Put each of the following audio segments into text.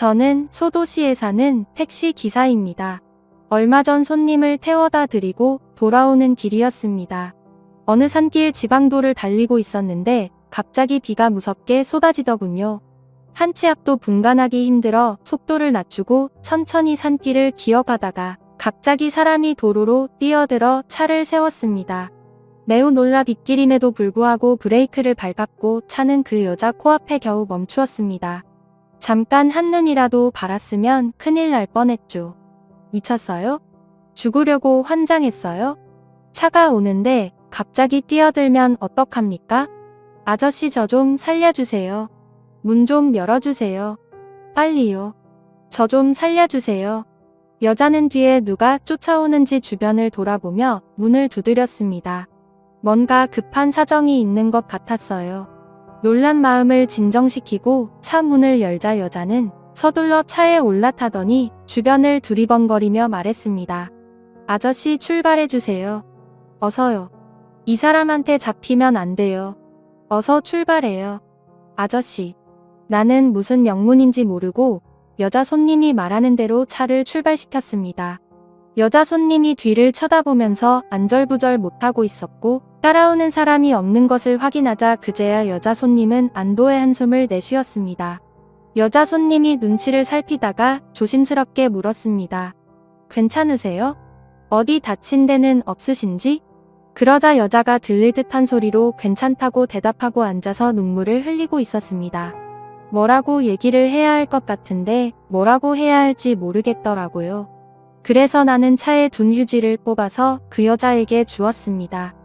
저는 소도시에 사는 택시 기사입니다. 얼마 전 손님을 태워다 드리고 돌아오는 길이었습니다. 어느 산길 지방도를 달리고 있었는데 갑자기 비가 무섭게 쏟아지더군요. 한 치 앞도 분간하기 힘들어 속도를 낮추고 천천히 산길을 기어가다가 갑자기 사람이 도로로 뛰어들어 차를 세웠습니다. 매우 놀라 빗길임에도 불구하고 브레이크를 밟았고 차는 그 여자 코앞에 겨우 멈추었습니다. 잠깐 한눈이라도 바랐으면 큰일 날 뻔했죠. 미쳤어요? 죽으려고 환장했어요? 차가 오는데 갑자기 뛰어들면 어떡합니까? 아저씨 저 좀 살려주세요. 문 좀 열어주세요. 빨리요. 저 좀 살려주세요. 여자는 뒤에 누가 쫓아오는지 주변을 돌아보며 문을 두드렸습니다. 뭔가 급한 사정이 있는 것 같았어요. 놀란 마음을 진정시키고 차 문을 열자 여자는 서둘러 차에 올라타더니 주변을 두리번거리며 말했습니다. 아저씨 출발해주세요. 어서요. 이 사람한테 잡히면 안 돼요. 어서 출발해요. 아저씨. 나는 무슨 명문인지 모르고 여자 손님이 말하는 대로 차를 출발시켰습니다. 여자 손님이 뒤를 쳐다보면서 안절부절 못하고 있었고 따라오는 사람이 없는 것을 확인하자 그제야 여자 손님은 안도의 한숨을 내쉬었습니다. 여자 손님이 눈치를 살피다가 조심스럽게 물었습니다. 괜찮으세요? 어디 다친 데는 없으신지? 그러자 여자가 들릴 듯한 소리로 괜찮다고 대답하고 앉아서 눈물을 흘리고 있었습니다. 뭐라고 얘기를 해야 할 것 같은데 뭐라고 해야 할지 모르겠더라고요. 그래서 나는 차에 둔 휴지를 뽑아서 그 여자에게 주었습니다.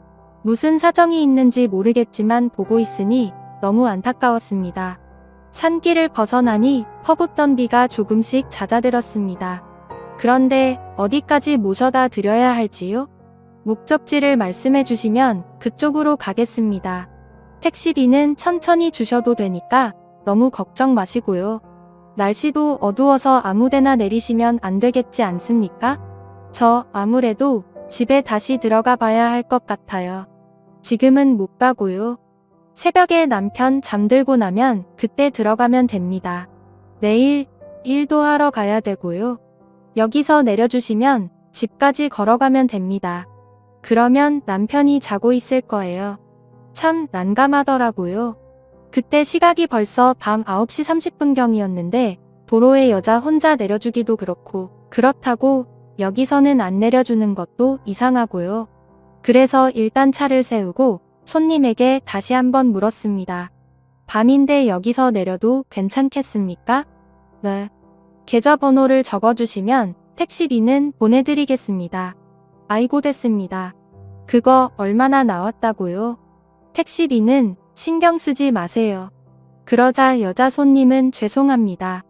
무슨 사정이 있는지 모르겠지만 보고 있으니 너무 안타까웠습니다. 산길을 벗어나니 퍼붓던 비가 조금씩 잦아들었습니다. 그런데 어디까지 모셔다 드려야 할지요? 목적지를 말씀해 주시면 그쪽으로 가겠습니다. 택시비는 천천히 주셔도 되니까 너무 걱정 마시고요. 날씨도 어두워서 아무데나 내리시면 안 되겠지 않습니까? 저 아무래도 집에 다시 들어가 봐야 할 것 같아요. 지금은 못 가고요. 새벽에 남편 잠들고 나면 그때 들어가면 됩니다. 내일 일도 하러 가야 되고요. 여기서 내려주시면 집까지 걸어가면 됩니다. 그러면 남편이 자고 있을 거예요. 참 난감하더라고요. 그때 시각이 벌써 밤 9시 30분경이었는데 도로에 여자 혼자 내려주기도 그렇고 그렇다고 여기서는 안 내려주는 것도 이상하고요. 그래서 일단 차를 세우고 손님에게 다시 한번 물었습니다. 밤인데 여기서 내려도 괜찮겠습니까? 네. 계좌번호를 적어주시면 택시비는 보내드리겠습니다. 아이고 됐습니다. 그거 얼마나 나왔다고요? 택시비는 신경 쓰지 마세요. 그러자 여자 손님은 죄송합니다.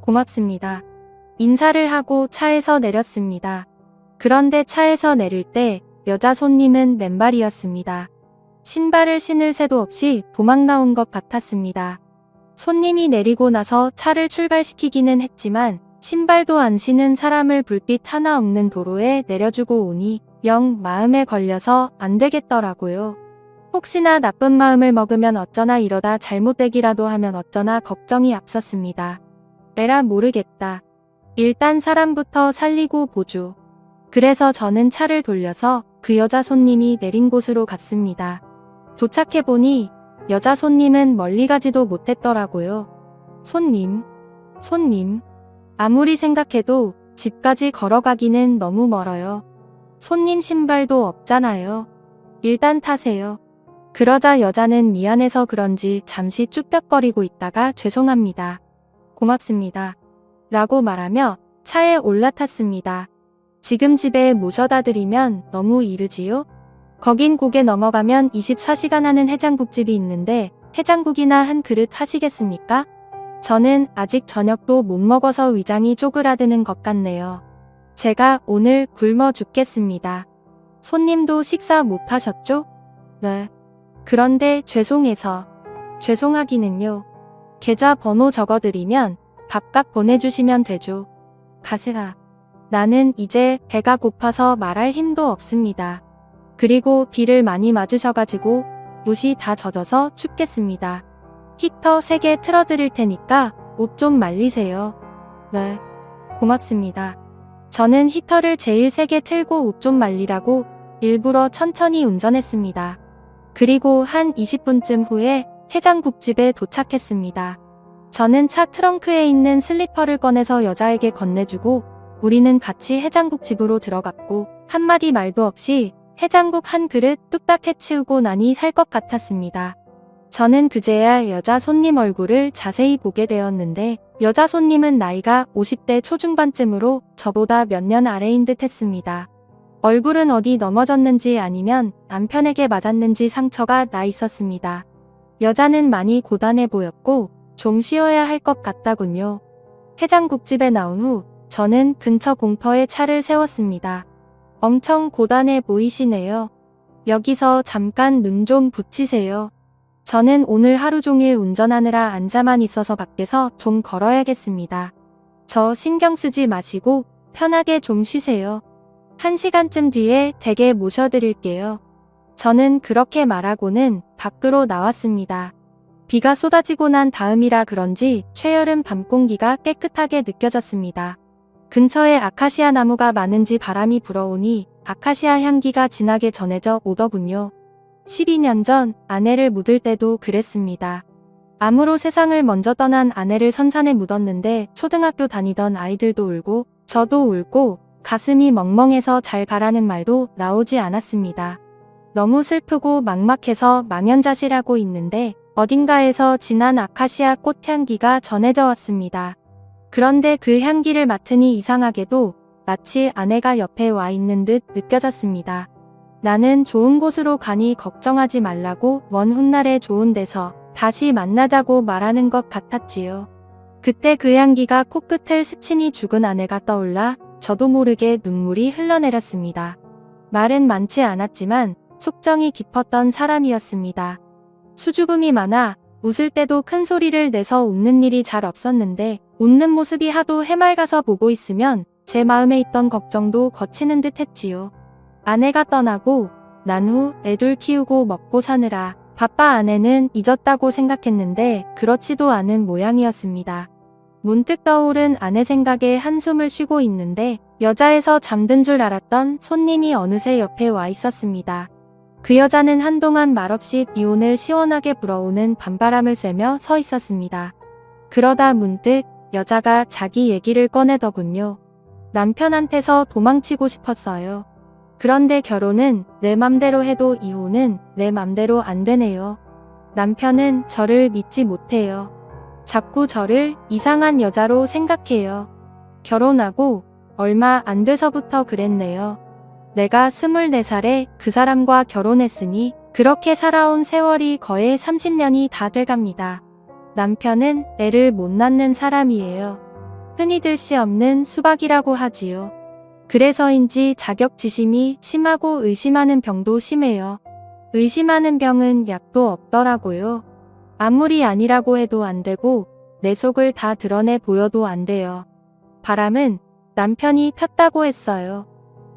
고맙습니다. 인사를 하고 차에서 내렸습니다. 그런데 차에서 내릴 때 여자 손님은 맨발이었습니다. 신발을 신을 새도 없이 도망 나온 것 같았습니다. 손님이 내리고 나서 차를 출발시키기는 했지만 신발도 안 신은 사람을 불빛 하나 없는 도로에 내려주고 오니 영 마음에 걸려서 안 되겠더라고요. 혹시나 나쁜 마음을 먹으면 어쩌나 이러다 잘못되기라도 하면 어쩌나 걱정이 앞섰습니다. 에라 모르겠다. 일단 사람부터 살리고 보죠. 그래서 저는 차를 돌려서 그 여자 손님이 내린 곳으로 갔습니다. 도착해보니 여자 손님은 멀리 가지도 못했더라고요. 손님. 아무리 생각해도 집까지 걸어가기는 너무 멀어요. 손님 신발도 없잖아요. 일단 타세요. 그러자 여자는 미안해서 그런지 잠시 쭈뼛거리고 있다가 죄송합니다. 고맙습니다. 라고 말하며 차에 올라탔습니다. 지금 집에 모셔다 드리면 너무 이르지요? 거긴 고개 넘어가면 24시간 하는 해장국집이 있는데 해장국이나 한 그릇 하시겠습니까? 저는 아직 저녁도 못 먹어서 위장이 쪼그라드는 것 같네요. 제가 오늘 굶어 죽겠습니다. 손님도 식사 못 하셨죠? 네. 그런데 죄송하기는요. 계좌 번호 적어드리면 밥값 보내주시면 되죠. 가시라. 나는 이제 배가 고파서 말할 힘도 없습니다. 그리고 비를 많이 맞으셔가지고 옷이 다 젖어서 춥겠습니다. 히터 3개 틀어드릴 테니까 옷 좀 말리세요. 네. 고맙습니다. 저는 히터를 제일 세게 틀고 옷 좀 말리라고 일부러 천천히 운전했습니다. 그리고 한 20분쯤 후에 해장국집에 도착했습니다. 저는 차 트렁크에 있는 슬리퍼를 꺼내서 여자에게 건네주고 우리는 같이 해장국집으로 들어갔고 한마디 말도 없이 해장국 한 그릇 뚝딱 해치우고 나니 살 것 같았습니다. 저는 그제야 여자 손님 얼굴을 자세히 보게 되었는데 여자 손님은 나이가 50대 초중반쯤으로 저보다 몇 년 아래인 듯 했습니다. 얼굴은 어디 넘어졌는지 아니면 남편에게 맞았는지 상처가 나 있었습니다. 여자는 많이 고단해 보였고 좀 쉬어야 할 것 같다군요. 해장국집에 나온 후 저는 근처 공터에 차를 세웠습니다. 엄청 고단해 보이시네요. 여기서 잠깐 눈 좀 붙이세요. 저는 오늘 하루 종일 운전하느라 앉아만 있어서 밖에서 좀 걸어야겠습니다. 저 신경 쓰지 마시고 편하게 좀 쉬세요. 1시간쯤 뒤에 댁에 모셔드릴게요. 저는 그렇게 말하고는 밖으로 나왔습니다. 비가 쏟아지고 난 다음이라 그런지 최여름 밤 공기가 깨끗하게 느껴졌습니다. 근처에 아카시아 나무가 많은지 바람이 불어오니 아카시아 향기가 진하게 전해져 오더군요. 12년 전 아내를 묻을 때도 그랬습니다. 암으로 세상을 먼저 떠난 아내를 선산에 묻었는데 초등학교 다니던 아이들도 울고 저도 울고 가슴이 멍멍해서 잘 가라는 말도 나오지 않았습니다. 너무 슬프고 막막해서 망연자실하고 있는데 어딘가에서 진한 아카시아 꽃향기가 전해져 왔습니다. 그런데 그 향기를 맡으니 이상하게도 마치 아내가 옆에 와 있는 듯 느껴졌습니다. 나는 좋은 곳으로 가니 걱정하지 말라고 먼 훗날에 좋은 데서 다시 만나자고 말하는 것 같았지요. 그때 그 향기가 코끝을 스치니 죽은 아내가 떠올라 저도 모르게 눈물이 흘러내렸습니다. 말은 많지 않았지만 속정이 깊었던 사람이었습니다. 수줍음이 많아 웃을 때도 큰 소리를 내서 웃는 일이 잘 없었는데 웃는 모습이 하도 해맑아서 보고 있으면 제 마음에 있던 걱정도 거치는 듯 했지요. 아내가 떠나고 난 후 애들 키우고 먹고 사느라 바빠 아내는 잊었다고 생각했는데 그렇지도 않은 모양이었습니다. 문득 떠오른 아내 생각에 한숨을 쉬고 있는데 여자에서 잠든 줄 알았던 손님이 어느새 옆에 와 있었습니다. 그 여자는 한동안 말없이 기온을 시원하게 불어오는 밤바람을 쐬며 서 있었습니다. 그러다 문득 여자가 자기 얘기를 꺼내더군요. 남편한테서 도망치고 싶었어요. 그런데 결혼은 내 맘대로 해도 이혼은 내 맘대로 안 되네요. 남편은 저를 믿지 못해요. 자꾸 저를 이상한 여자로 생각해요. 결혼하고 얼마 안 돼서부터 그랬네요. 내가 24살에 그 사람과 결혼했으니 그렇게 살아온 세월이 거의 30년이 다 돼갑니다. 남편은 애를 못 낳는 사람이에요. 흔히 들 시 없는 수박이라고 하지요. 그래서인지 자격지심이 심하고 의심하는 병도 심해요. 의심하는 병은 약도 없더라고요. 아무리 아니라고 해도 안 되고 내 속을 다 드러내 보여도 안 돼요. 바람은 남편이 폈다고 했어요.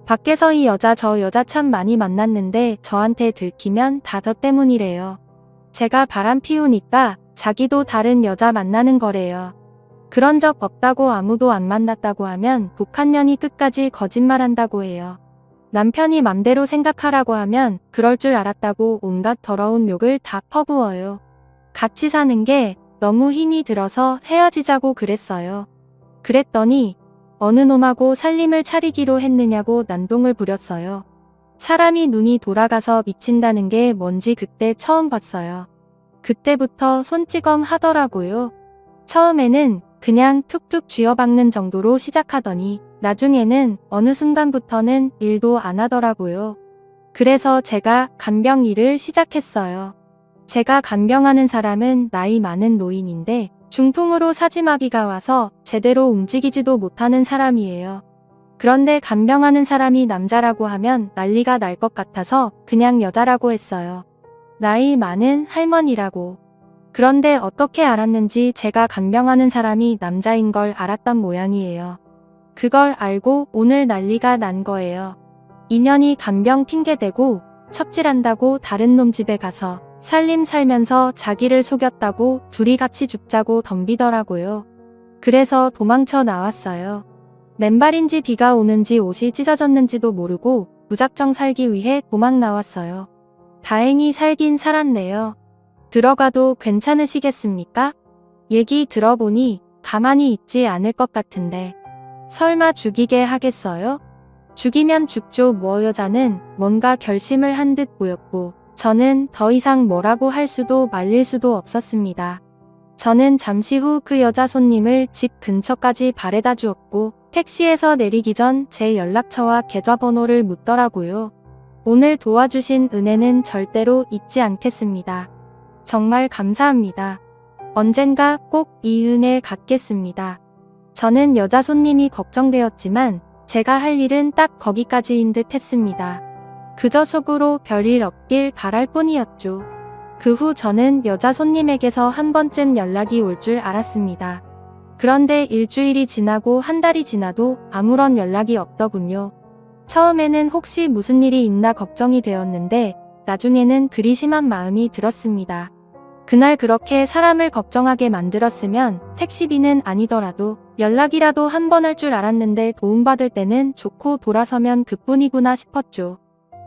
밖에서 이 여자 저 여자 참 많이 만났는데 저한테 들키면 다 저 때문이래요. 제가 바람 피우니까 자기도 다른 여자 만나는 거래요. 그런 적 없다고 아무도 안 만났다고 하면 독한 년이 끝까지 거짓말한다고 해요. 남편이 맘대로 생각하라고 하면 그럴 줄 알았다고 온갖 더러운 욕을 다 퍼부어요. 같이 사는 게 너무 힘이 들어서 헤어지자고 그랬어요. 그랬더니 어느 놈하고 살림을 차리기로 했느냐고 난동을 부렸어요. 사람이 눈이 돌아가서 미친다는 게 뭔지 그때 처음 봤어요. 그때부터 손찌검 하더라고요. 처음에는 그냥 툭툭 쥐어박는 정도로 시작하더니 나중에는 어느 순간부터는 일도 안 하더라고요. 그래서 제가 간병 일을 시작했어요. 제가 간병하는 사람은 나이 많은 노인인데 중풍으로 사지마비가 와서 제대로 움직이지도 못하는 사람이에요. 그런데 간병하는 사람이 남자라고 하면 난리가 날 것 같아서 그냥 여자라고 했어요. 나이 많은 할머니라고. 그런데 어떻게 알았는지 제가 간병하는 사람이 남자인 걸 알았던 모양이에요. 그걸 알고 오늘 난리가 난 거예요. 인연이 간병 핑계대고 첩질한다고 다른 놈 집에 가서 살림 살면서 자기를 속였다고 둘이 같이 죽자고 덤비더라고요. 그래서 도망쳐 나왔어요. 맨발인지 비가 오는지 옷이 찢어졌는지도 모르고 무작정 살기 위해 도망 나왔어요. 다행히 살긴 살았네요. 들어가도 괜찮으시겠습니까? 얘기 들어보니 가만히 있지 않을 것 같은데 설마 죽이게 하겠어요? 죽이면 죽죠. 뭐. 여자는 뭔가 결심을 한 듯 보였고 저는 더 이상 뭐라고 할 수도 말릴 수도 없었습니다. 저는 잠시 후 그 여자 손님을 집 근처까지 바래다 주었고 택시에서 내리기 전 제 연락처와 계좌번호를 묻더라고요. 오늘 도와주신 은혜는 절대로 잊지 않겠습니다. 정말 감사합니다. 언젠가 꼭 이 은혜 갚겠습니다. 저는 여자 손님이 걱정되었지만 제가 할 일은 딱 거기까지인 듯 했습니다. 그저 속으로 별일 없길 바랄 뿐이었죠. 그 후 저는 여자 손님에게서 한 번쯤 연락이 올 줄 알았습니다. 그런데 일주일이 지나고 한 달이 지나도 아무런 연락이 없더군요. 처음에는 혹시 무슨 일이 있나 걱정이 되었는데 나중에는 그리 심한 마음이 들었습니다. 그날 그렇게 사람을 걱정하게 만들었으면 택시비는 아니더라도 연락이라도 한 번 할 줄 알았는데 도움받을 때는 좋고 돌아서면 그뿐이구나 싶었죠.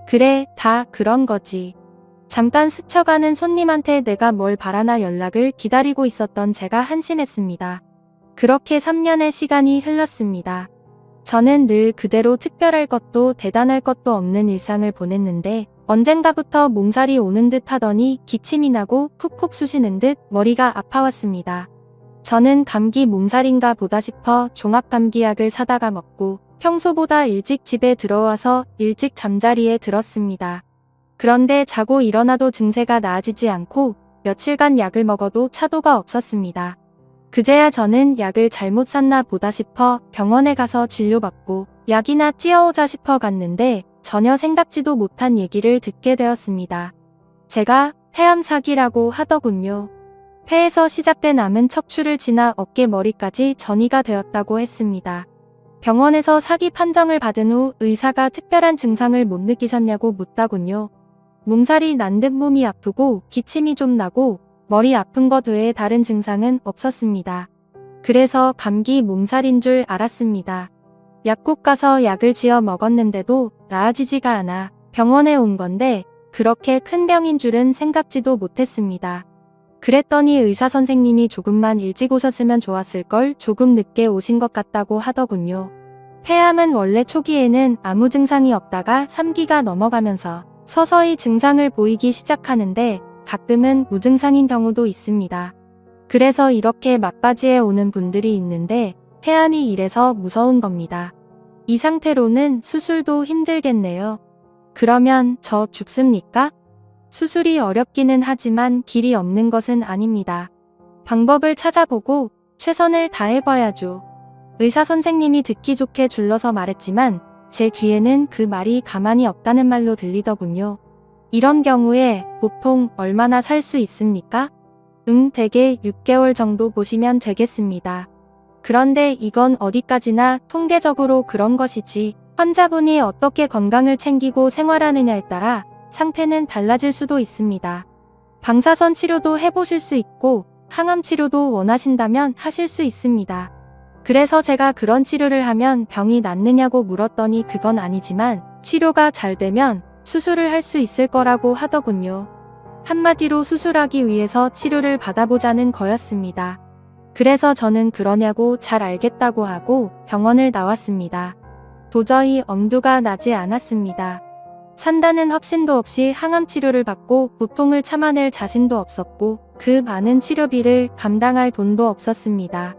그래, 다 그런 거지. 잠깐 스쳐가는 손님한테 내가 뭘 바라나 연락을 기다리고 있었던 제가 한심했습니다. 그렇게 3년의 시간이 흘렀습니다. 저는 늘 그대로 특별할 것도 대단할 것도 없는 일상을 보냈는데 언젠가부터 몸살이 오는 듯 하더니 기침이 나고 쿡쿡 쑤시는 듯 머리가 아파왔습니다. 저는 감기 몸살인가 보다 싶어 종합감기약을 사다가 먹고 평소보다 일찍 집에 들어와서 일찍 잠자리에 들었습니다. 그런데 자고 일어나도 증세가 나아지지 않고 며칠간 약을 먹어도 차도가 없었습니다. 그제야 저는 약을 잘못 샀나 보다 싶어 병원에 가서 진료받고 약이나 찌어오자 싶어 갔는데 전혀 생각지도 못한 얘기를 듣게 되었습니다. 제가 폐암사기라고 하더군요. 폐에서 시작된 암은 척추를 지나 어깨 머리까지 전이가 되었다고 했습니다. 병원에서 사기 판정을 받은 후 의사가 특별한 증상을 못 느끼셨냐고 묻다군요. 몸살이 난 듯 몸이 아프고 기침이 좀 나고 머리 아픈 것 외에 다른 증상은 없었습니다. 그래서 감기 몸살인 줄 알았습니다. 약국 가서 약을 지어 먹었는데도 나아지지가 않아 병원에 온 건데 그렇게 큰 병인 줄은 생각지도 못했습니다. 그랬더니 의사 선생님이 조금만 일찍 오셨으면 좋았을 걸 조금 늦게 오신 것 같다고 하더군요. 폐암은 원래 초기에는 아무 증상이 없다가 3기가 넘어가면서 서서히 증상을 보이기 시작하는데 가끔은 무증상인 경우도 있습니다. 그래서 이렇게 막바지에 오는 분들이 있는데 폐암이 이래서 무서운 겁니다. 이 상태로는 수술도 힘들겠네요. 그러면 저 죽습니까? 수술이 어렵기는 하지만 길이 없는 것은 아닙니다. 방법을 찾아보고 최선을 다해봐야죠. 의사 선생님이 듣기 좋게 줄러서 말했지만 제 귀에는 그 말이 가만히 없다는 말로 들리더군요. 이런 경우에 보통 얼마나 살 수 있습니까? 대개 6개월 정도 보시면 되겠습니다. 그런데 이건 어디까지나 통계적으로 그런 것이지 환자분이 어떻게 건강을 챙기고 생활하느냐에 따라 상태는 달라질 수도 있습니다. 방사선 치료도 해보실 수 있고 항암 치료도 원하신다면 하실 수 있습니다. 그래서 제가 그런 치료를 하면 병이 낫느냐고 물었더니 그건 아니지만 치료가 잘 되면 수술을 할 수 있을 거라고 하더군요. 한마디로 수술하기 위해서 치료를 받아보자는 거였습니다. 그래서 저는 그러냐고 잘 알겠다고 하고 병원을 나왔습니다. 도저히 엄두가 나지 않았습니다. 산다는 확신도 없이 항암 치료를 받고 고통을 참아낼 자신도 없었고 그 많은 치료비를 감당할 돈도 없었습니다.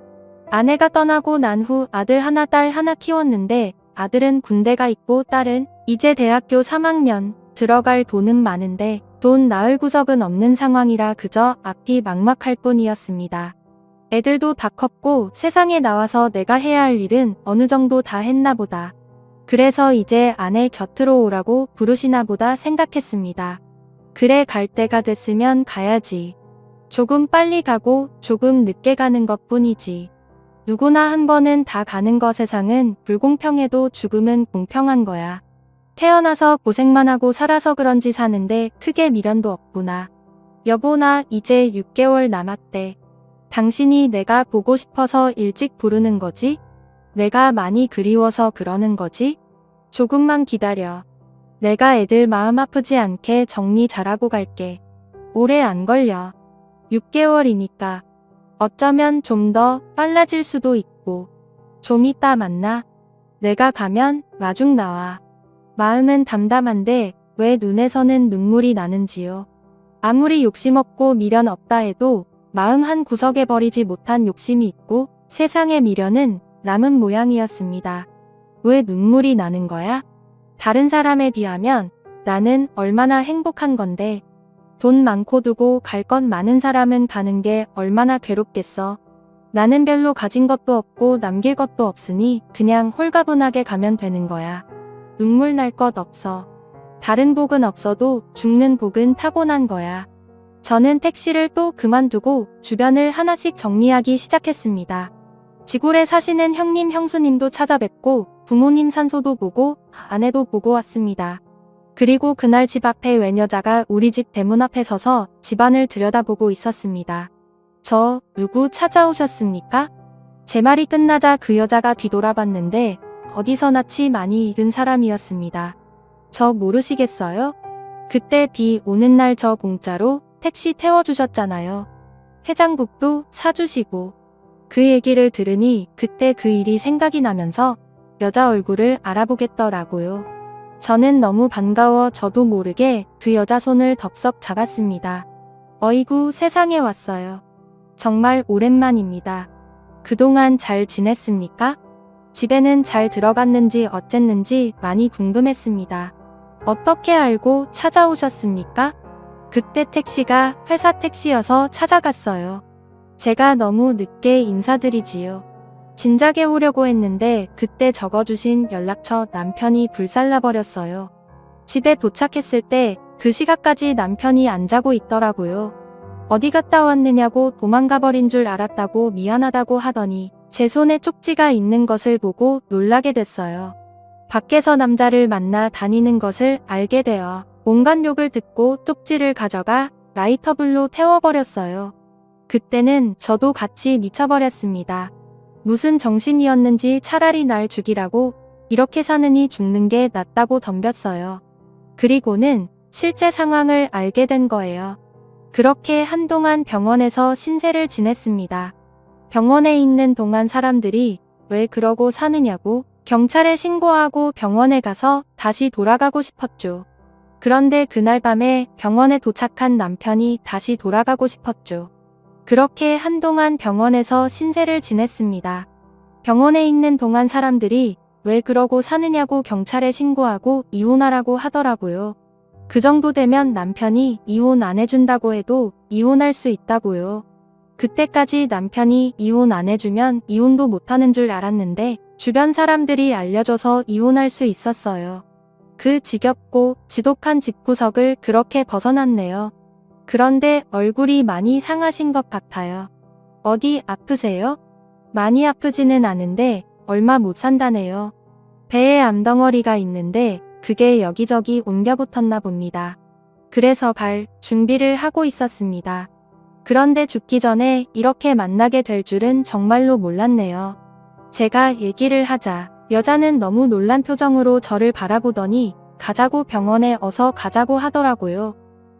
아내가 떠나고 난 후 아들 하나 딸 하나 키웠는데 아들은 군대가 있고 딸은 이제 대학교 3학년 들어갈 돈은 많은데 돈 낳을 구석은 없는 상황이라 그저 앞이 막막할 뿐이었습니다. 애들도 다 컸고 세상에 나와서 내가 해야 할 일은 어느 정도 다 했나 보다. 그래서 이제 아내 곁으로 오라고 부르시나 보다 생각했습니다. 그래 갈 때가 됐으면 가야지. 조금 빨리 가고 조금 늦게 가는 것 뿐이지. 누구나 한 번은 다 가는 거 세상은 불공평해도 죽음은 공평한 거야. 태어나서 고생만 하고 살아서 그런지 사는데 크게 미련도 없구나. 여보 나 이제 6개월 남았대. 당신이 내가 보고 싶어서 일찍 부르는 거지? 내가 많이 그리워서 그러는 거지? 조금만 기다려. 내가 애들 마음 아프지 않게 정리 잘하고 갈게. 오래 안 걸려. 6개월이니까. 어쩌면 좀 더 빨라질 수도 있고. 좀 이따 만나. 내가 가면 마중 나와. 마음은 담담한데 왜 눈에서는 눈물이 나는지요. 아무리 욕심없고 미련 없다 해도 마음 한 구석에 버리지 못한 욕심이 있고 세상의 미련은 남은 모양이었습니다. 왜 눈물이 나는 거야? 다른 사람에 비하면 나는 얼마나 행복한 건데. 돈 많고 두고 갈 것 많은 사람은 가는 게 얼마나 괴롭겠어. 나는 별로 가진 것도 없고 남길 것도 없으니 그냥 홀가분하게 가면 되는 거야. 눈물 날 것 없어. 다른 복은 없어도 죽는 복은 타고난 거야. 저는 택시를 또 그만두고 주변을 하나씩 정리하기 시작했습니다. 지구에 사시는 형님 형수님도 찾아뵙고 부모님 산소도 보고 아내도 보고 왔습니다. 그리고 그날 집 앞에 웬 여자가 우리 집 대문 앞에 서서 집안을 들여다보고 있었습니다. 저 누구 찾아오셨습니까? 제 말이 끝나자 그 여자가 뒤돌아봤는데 어디서 낯이 많이 익은 사람이었습니다. 저 모르시겠어요? 그때 비 오는 날 저 공짜로 택시 태워주셨잖아요. 해장국도 사주시고. 그 얘기를 들으니 그때 그 일이 생각이 나면서 여자 얼굴을 알아보겠더라고요. 저는 너무 반가워 저도 모르게 그 여자 손을 덥석 잡았습니다. 어이구 세상에 왔어요. 정말 오랜만입니다. 그동안 잘 지냈습니까? 집에는 잘 들어갔는지 어쨌는지 많이 궁금했습니다. 어떻게 알고 찾아오셨습니까? 그때 택시가 회사 택시여서 찾아갔어요. 제가 너무 늦게 인사드리지요. 진작에 오려고 했는데 그때 적어주신 연락처 남편이 불살라버렸어요. 집에 도착했을 때 그 시각까지 남편이 안 자고 있더라고요. 어디 갔다 왔느냐고 도망가버린 줄 알았다고 미안하다고 하더니 제 손에 쪽지가 있는 것을 보고 놀라게 됐어요. 밖에서 남자를 만나 다니는 것을 알게 되어 온갖 욕을 듣고 쪽지를 가져가 라이터불로 태워버렸어요. 그때는 저도 같이 미쳐버렸습니다. 무슨 정신이었는지 차라리 날 죽이라고 이렇게 사느니 죽는 게 낫다고 덤볐어요. 그리고는 실제 상황을 알게 된 거예요. 그렇게 한동안 병원에서 신세를 지냈습니다. 병원에 있는 동안 사람들이 왜 그러고 사느냐고 경찰에 신고하고 병원에 가서 다시 돌아가고 싶었죠. 그런데 그날 밤에 병원에 도착한 남편이 다시 돌아가고 싶었죠. 그렇게 한동안 병원에서 신세를 지냈습니다. 병원에 있는 동안 사람들이 왜 그러고 사느냐고 경찰에 신고하고 이혼하라고 하더라고요. 그 정도 되면 남편이 이혼 안 해준다고 해도 이혼할 수 있다고요. 그때까지 남편이 이혼 안 해주면 이혼도 못하는 줄 알았는데 주변 사람들이 알려줘서 이혼할 수 있었어요. 그 지겹고 지독한 집구석을 그렇게 벗어났네요. 그런데 얼굴이 많이 상하신 것 같아요. 어디 아프세요? 많이 아프지는 않은데 얼마 못 산다네요. 배에 암덩어리가 있는데 그게 여기저기 옮겨붙었나 봅니다. 그래서 갈 준비를 하고 있었습니다. 그런데 죽기 전에 이렇게 만나게 될 줄은 정말로 몰랐네요. 제가 얘기를 하자 여자는 너무 놀란 표정으로 저를 바라보더니 가자고 병원에 어서 가자고 하더라고요.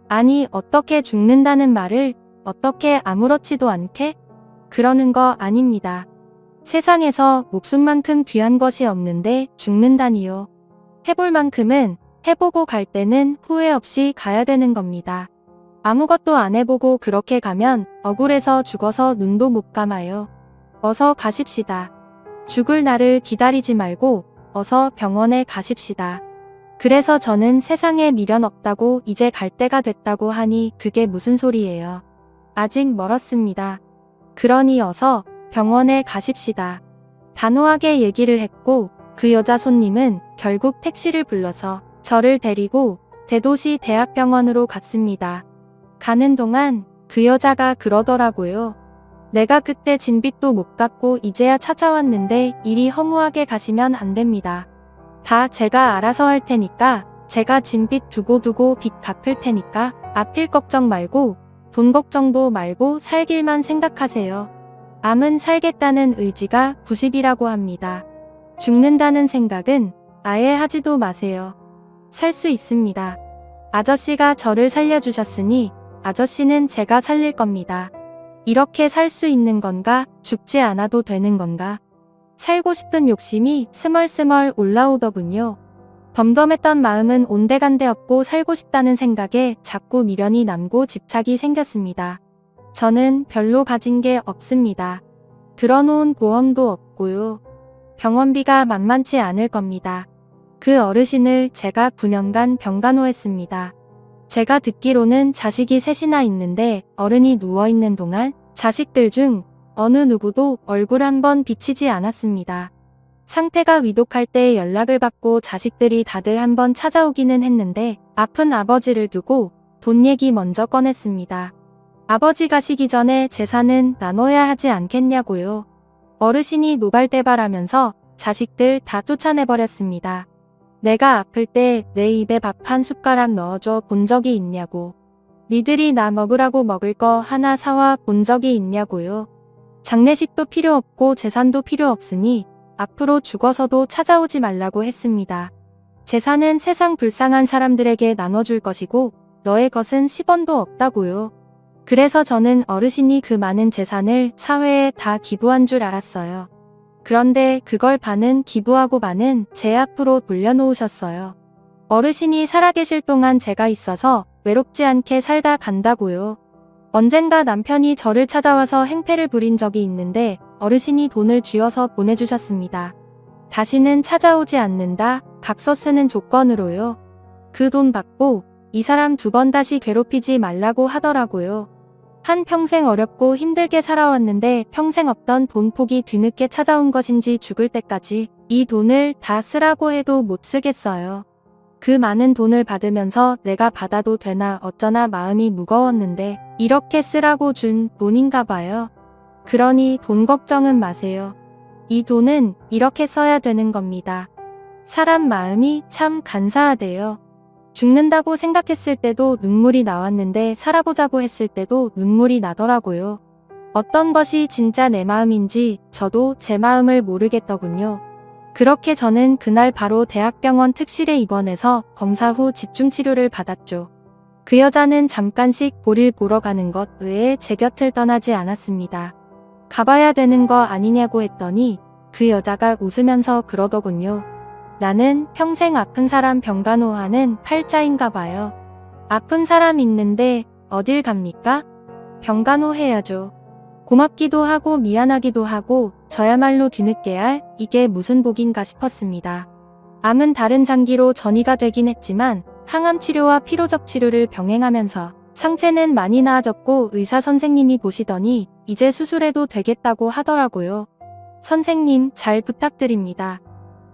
아니 어떻게 죽는다는 말을 어떻게 아무렇지도 않게? 그러는 거 아닙니다. 세상에서 목숨만큼 귀한 것이 없는데 죽는다니요. 해볼 만큼은 해보고 갈 때는 후회 없이 가야 되는 겁니다. 아무것도 안 해보고 그렇게 가면 억울해서 죽어서 눈도 못 감아요. 어서 가십시다. 죽을 날을 기다리지 말고 어서 병원에 가십시다. 그래서 저는 세상에 미련 없다고 이제 갈 때가 됐다고 하니 그게 무슨 소리예요. 아직 멀었습니다. 그러니 어서 병원에 가십시다. 단호하게 얘기를 했고 그 여자 손님은 결국 택시를 불러서 저를 데리고 대도시 대학병원으로 갔습니다. 가는 동안 그 여자가 그러더라고요. 내가 그때 진 빚도 못 갚고 이제야 찾아왔는데 이리 허무하게 가시면 안 됩니다. 다 제가 알아서 할 테니까 제가 진 빚 두고두고 빚 갚을 테니까 앞일 걱정 말고 돈 걱정도 말고 살 길만 생각하세요. 암은 살겠다는 의지가 90이라고 합니다. 죽는다는 생각은 아예 하지도 마세요. 살 수 있습니다. 아저씨가 저를 살려주셨으니 아저씨는 제가 살릴 겁니다. 이렇게 살 수 있는 건가? 죽지 않아도 되는 건가? 살고 싶은 욕심이 스멀스멀 올라오더군요. 덤덤했던 마음은 온데간데 없고 살고 싶다는 생각에 자꾸 미련이 남고 집착이 생겼습니다. 저는 별로 가진 게 없습니다. 들어놓은 보험도 없고요. 병원비가 만만치 않을 겁니다. 그 어르신을 제가 9년간 병간호했습니다. 제가 듣기로는 자식이 셋이나 있는데 어른이 누워있는 동안 자식들 중 어느 누구도 얼굴 한번 비치지 않았습니다. 상태가 위독할 때 연락을 받고 자식들이 다들 한번 찾아오기는 했는데 아픈 아버지를 두고 돈 얘기 먼저 꺼냈습니다. 아버지 가시기 전에 재산은 나눠야 하지 않겠냐고요. 어르신이 노발대발하면서 자식들 다 쫓아내버렸습니다. 내가 아플 때 내 입에 밥 한 숟가락 넣어줘 본 적이 있냐고. 니들이 나 먹으라고 먹을 거 하나 사와 본 적이 있냐고요. 장례식도 필요 없고 재산도 필요 없으니 앞으로 죽어서도 찾아오지 말라고 했습니다. 재산은 세상 불쌍한 사람들에게 나눠줄 것이고 너의 것은 10원도 없다고요. 그래서 저는 어르신이 그 많은 재산을 사회에 다 기부한 줄 알았어요. 그런데 그걸 반은 기부하고 반은 제 앞으로 돌려놓으셨어요. 어르신이 살아계실 동안 제가 있어서 외롭지 않게 살다 간다고요. 언젠가 남편이 저를 찾아와서 행패를 부린 적이 있는데 어르신이 돈을 쥐어서 보내주셨습니다. 다시는 찾아오지 않는다, 각서 쓰는 조건으로요. 그 돈 받고 이 사람 2번 다시 괴롭히지 말라고 하더라고요. 한평생 어렵고 힘들게 살아왔는데 평생 없던 돈 폭이 뒤늦게 찾아온 것인지 죽을 때까지 이 돈을 다 쓰라고 해도 못 쓰겠어요. 그 많은 돈을 받으면서 내가 받아도 되나 어쩌나 마음이 무거웠는데 이렇게 쓰라고 준 돈인가 봐요. 그러니 돈 걱정은 마세요. 이 돈은 이렇게 써야 되는 겁니다. 사람 마음이 참 간사하대요. 죽는다고 생각했을 때도 눈물이 나왔는데 살아보자고 했을 때도 눈물이 나더라고요. 어떤 것이 진짜 내 마음인지 저도 제 마음을 모르겠더군요. 그렇게 저는 그날 바로 대학병원 특실에 입원해서 검사 후 집중치료를 받았죠. 그 여자는 잠깐씩 볼일 보러 가는 것 외에 제 곁을 떠나지 않았습니다. 가봐야 되는 거 아니냐고 했더니 그 여자가 웃으면서 그러더군요. 나는 평생 아픈 사람 병간호하는 팔자인가 봐요. 아픈 사람 있는데 어딜 갑니까? 병간호 해야죠. 고맙기도 하고 미안하기도 하고 저야말로 뒤늦게 알 이게 무슨 복인가 싶었습니다. 암은 다른 장기로 전이가 되긴 했지만 항암 치료와 피로적 치료를 병행하면서 상체는 많이 나아졌고 의사 선생님이 보시더니 이제 수술해도 되겠다고 하더라고요. 선생님 잘 부탁드립니다.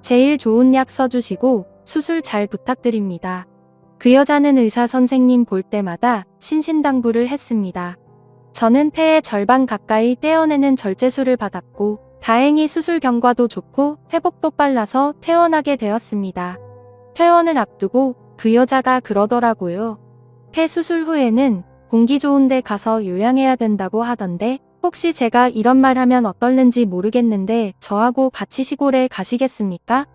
제일 좋은 약 써주시고 수술 잘 부탁드립니다. 그 여자는 의사 선생님 볼 때마다 신신당부를 했습니다. 저는 폐의 절반 가까이 떼어내는 절제술을 받았고 다행히 수술 경과도 좋고 회복도 빨라서 퇴원하게 되었습니다. 퇴원을 앞두고 그 여자가 그러더라고요. 폐 수술 후에는 공기 좋은 데 가서 요양해야 된다고 하던데 혹시 제가 이런 말 하면 어떨는지 모르겠는데 저하고 같이 시골에 가시겠습니까?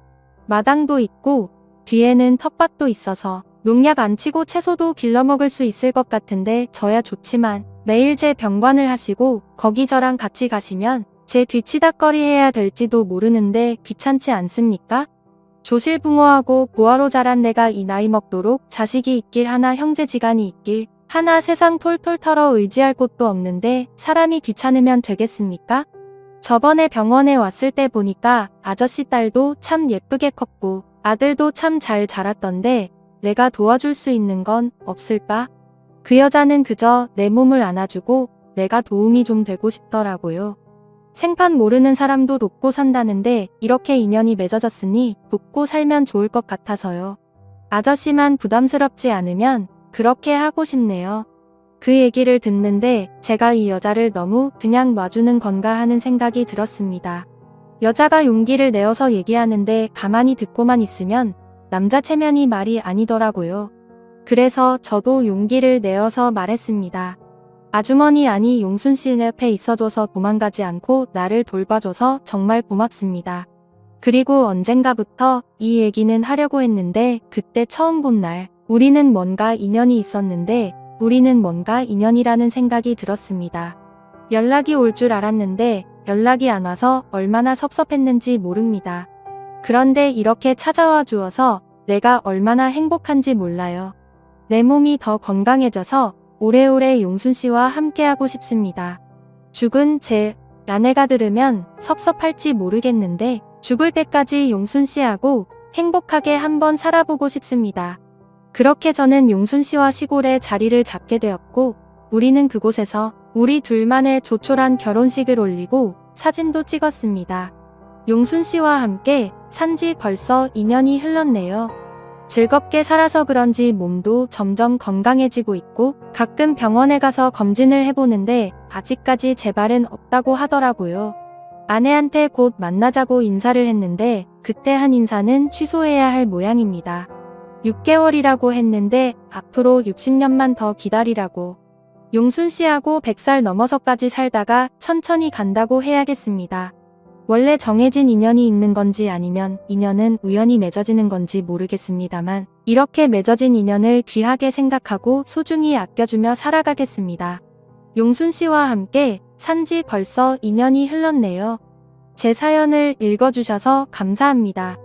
마당도 있고 뒤에는 텃밭도 있어서 농약 안 치고 채소도 길러 먹을 수 있을 것 같은데 저야 좋지만 매일 제 병관을 하시고 거기 저랑 같이 가시면 제 뒤치다꺼리 해야 될지도 모르는데 귀찮지 않습니까? 조실부모하고 부하로 자란 내가 이 나이 먹도록 자식이 있길 하나 형제지간이 있길 하나 세상 톨톨 털어 의지할 곳도 없는데 사람이 귀찮으면 되겠습니까? 저번에 병원에 왔을 때 보니까 아저씨 딸도 참 예쁘게 컸고 아들도 참 잘 자랐던데 내가 도와줄 수 있는 건 없을까? 그 여자는 그저 내 몸을 안아주고 내가 도움이 좀 되고 싶더라고요. 생판 모르는 사람도 돕고 산다는데 이렇게 인연이 맺어졌으니 돕고 살면 좋을 것 같아서요. 아저씨만 부담스럽지 않으면 그렇게 하고 싶네요. 그 얘기를 듣는데 제가 이 여자를 너무 그냥 놔주는 건가 하는 생각이 들었습니다. 여자가 용기를 내어서 얘기하는데 가만히 듣고만 있으면 남자 체면이 말이 아니더라고요. 그래서 저도 용기를 내어서 말했습니다. 아주머니 아니 용순 씨 옆에 있어줘서 도망가지 않고 나를 돌봐줘서 정말 고맙습니다. 그리고 언젠가부터 이 얘기는 하려고 했는데 그때 처음 본 날 우리는 뭔가 인연이 있었는데 우리는 뭔가 인연이라는 생각이 들었습니다. 연락이 올 줄 알았는데 연락이 안 와서 얼마나 섭섭했는지 모릅니다. 그런데 이렇게 찾아와 주어서 내가 얼마나 행복한지 몰라요. 내 몸이 더 건강해져서 오래오래 용순 씨와 함께하고 싶습니다. 죽은 제 아내가 들으면 섭섭할지 모르겠는데 죽을 때까지 용순 씨하고 행복하게 한번 살아보고 싶습니다. 그렇게 저는 용순 씨와 시골에 자리를 잡게 되었고 우리는 그곳에서 우리 둘만의 조촐한 결혼식을 올리고 사진도 찍었습니다. 용순 씨와 함께 산지 벌써 2년이 흘렀네요. 즐겁게 살아서 그런지 몸도 점점 건강해지고 있고 가끔 병원에 가서 검진을 해보는데 아직까지 재발은 없다고 하더라고요. 아내한테 곧 만나자고 인사를 했는데 그때 한 인사는 취소해야 할 모양입니다. 6개월이라고 했는데 앞으로 60년만 더 기다리라고. 용순 씨하고 100살 넘어서까지 살다가 천천히 간다고 해야겠습니다. 원래 정해진 인연이 있는 건지 아니면 인연은 우연히 맺어지는 건지 모르겠습니다만 이렇게 맺어진 인연을 귀하게 생각하고 소중히 아껴주며 살아가겠습니다. 용순 씨와 함께 산지 벌써 2년이 흘렀네요. 제 사연을 읽어주셔서 감사합니다.